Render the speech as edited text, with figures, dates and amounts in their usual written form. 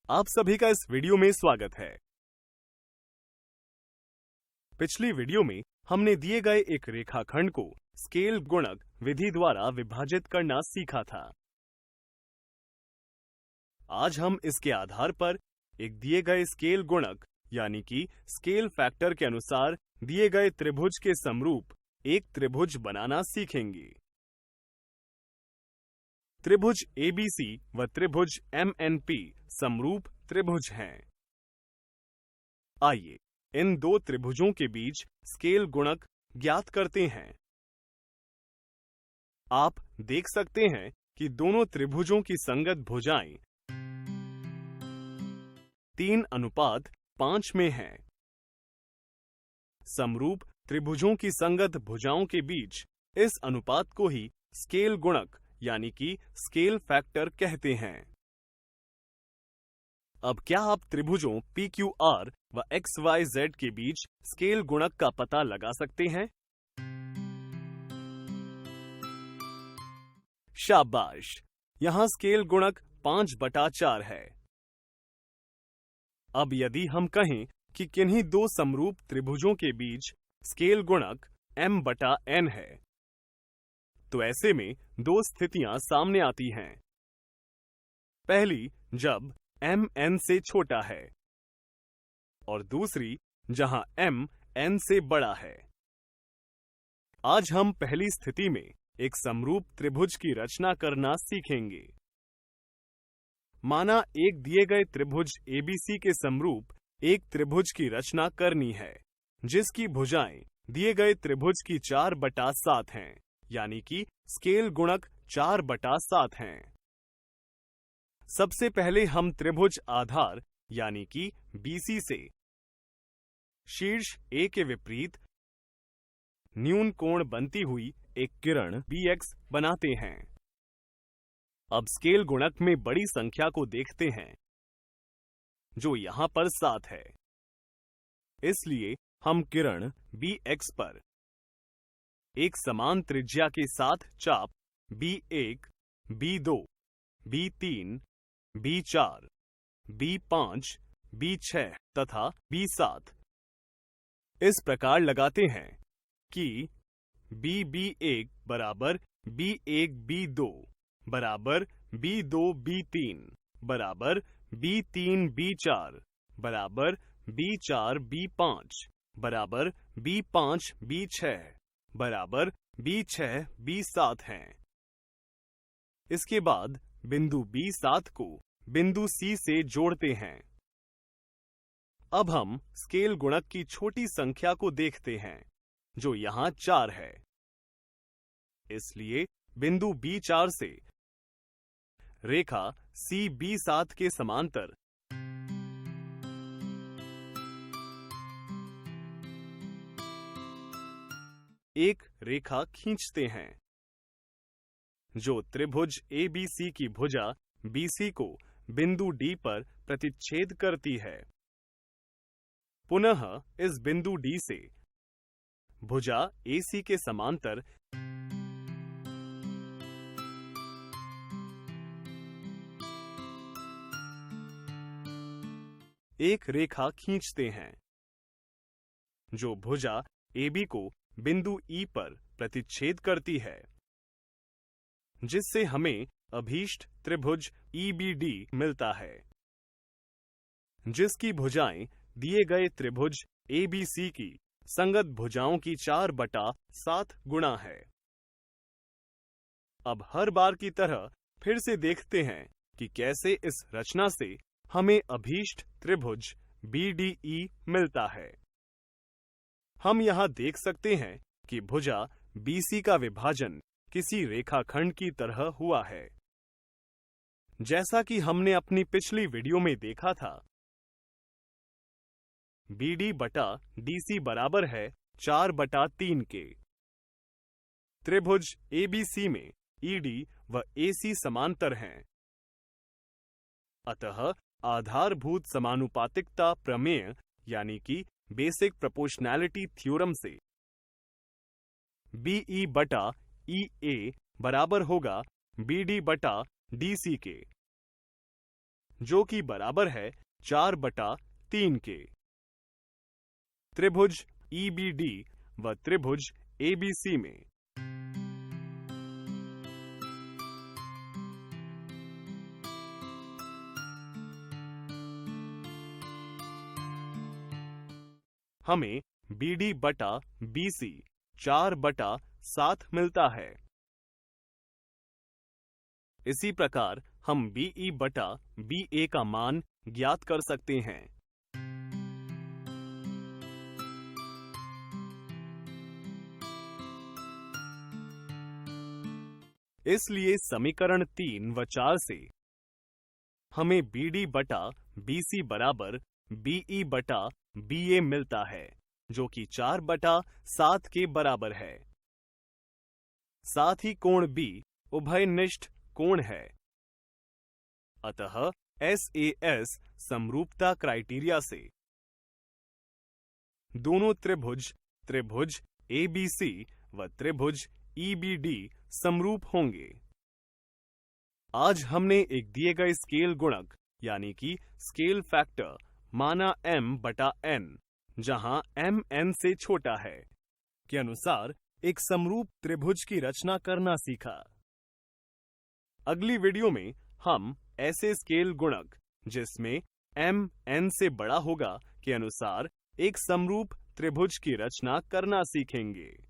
आप सभी का इस वीडियो में स्वागत है। पिछली वीडियो में हमने दिए गए एक रेखाखंड को स्केल गुणक विधि द्वारा विभाजित करना सीखा था। आज हम इसके आधार पर एक दिए गए स्केल गुणक यानी कि स्केल फैक्टर के अनुसार दिए गए त्रिभुज के समरूप एक त्रिभुज बनाना सीखेंगे। त्रिभुज ABC व त्रिभुज MNP समरूप त्रिभुज हैं। आइए इन दो त्रिभुजों के बीच स्केल गुणक ज्ञात करते हैं। आप देख सकते हैं कि दोनों त्रिभुजों की संगत भुजाएं 3:5 में हैं। समरूप त्रिभुजों की संगत भुजाओं के बीच इस अनुपात को ही स्केल गुणक यानी कि स्केल फैक्टर कहते हैं। अब क्या आप त्रिभुजों PQR व XYZ के बीच स्केल गुणक का पता लगा सकते हैं? शाबाश! यहां स्केल गुणक 5/4 है। अब यदि हम कहें कि किन्हीं दो समरूप त्रिभुजों के बीच स्केल गुणक M/N है, तो ऐसे में दो स्थितियां सामने आती हैं। पहली, जब M N से छोटा है और दूसरी जहां M N से बड़ा है। आज हम पहली स्थिति में एक समरूप त्रिभुज की रचना करना सीखेंगे। माना एक दिए गए त्रिभुज ABC के समरूप एक त्रिभुज की रचना करनी है, जिसकी भुजाएं दिए गए त्रिभुज की 4/7 हैं, यानी कि स्केल गुणक 4/7 हैं। सबसे पहले हम त्रिभुज आधार यानी कि BC से शीर्ष A के विपरीत न्यून कोण बनती हुई एक किरण BX बनाते हैं। अब स्केल गुणक में बड़ी संख्या को देखते हैं, जो यहां पर 7 है। इसलिए हम किरण BX पर एक समान त्रिज्या के साथ चाप B1, B2, B3, B4, B5, B6 तथा B7 इस प्रकार लगाते हैं कि B1 बराबर B1 B2 बराबर B2 B3 बराबर B3 B4 बराबर B4 B5 बराबर B5 B6 बराबर B6 B7 हैं। इसके बाद बिंदु B7 को बिंदु C से जोड़ते हैं। अब हम स्केल गुणक की छोटी संख्या को देखते हैं, जो यहां 4 है। इसलिए बिंदु B4 से रेखा C B7 के समांतर एक रेखा खींचते हैं, जो त्रिभुज ABC की भुजा BC को बिंदु D पर प्रतिच्छेद करती है। पुनः इस बिंदु D से भुजा AC के समांतर एक रेखा खींचते हैं, जो भुजा AB को बिंदु E पर प्रतिच्छेद करती है, जिससे हमें अभीष्ट त्रिभुज EBD मिलता है, जिसकी भुजाएं दिए गए त्रिभुज ABC की संगत भुजाओं की 4/7 गुणा है। अब हर बार की तरह फिर से देखते हैं कि कैसे इस रचना से हमें अभीष्ट त्रिभुज BDE मिलता है। हम यहां देख सकते हैं कि भुजा BC का विभाजन किसी रेखाखंड की तरह हुआ है। जैसा कि हमने अपनी पिछली वीडियो में देखा था, BD/DC बराबर है 4/3 के। त्रिभुज ABC में ED व AC समांतर हैं। अतः आधारभूत समानुपातिकता प्रमेय यानी कि बेसिक प्रोपोर्शनैलिटी थ्योरम से BE/EA बराबर होगा BD/DC के, जो कि बराबर है 4/3 के। त्रिभुज EBD व त्रिभुज ABC में हमें BD बटा BC 4/7 मिलता है। इसी प्रकार हम BE बटा BA का मान ज्ञात कर सकते हैं। इसलिए समीकरण 3 व 4 से हमें BD बटा BC बराबर BE बटा BA मिलता है, जो कि 4/7 के बराबर है। साथ ही कोण B उभयनिष्ठ कोण है। अतः SAS समरूपता क्राइटेरिया से दोनों त्रिभुज ABC व त्रिभुज EBD समरूप होंगे। आज हमने एक दिए गए स्केल गुणक यानी कि स्केल फैक्टर माना m/n, जहां m n से छोटा है, के अनुसार एक समरूप त्रिभुज की रचना करना सीखा। अगली वीडियो में हम ऐसे स्केल गुणक जिसमें m n से बड़ा होगा के अनुसार एक समरूप त्रिभुज की रचना करना सीखेंगे।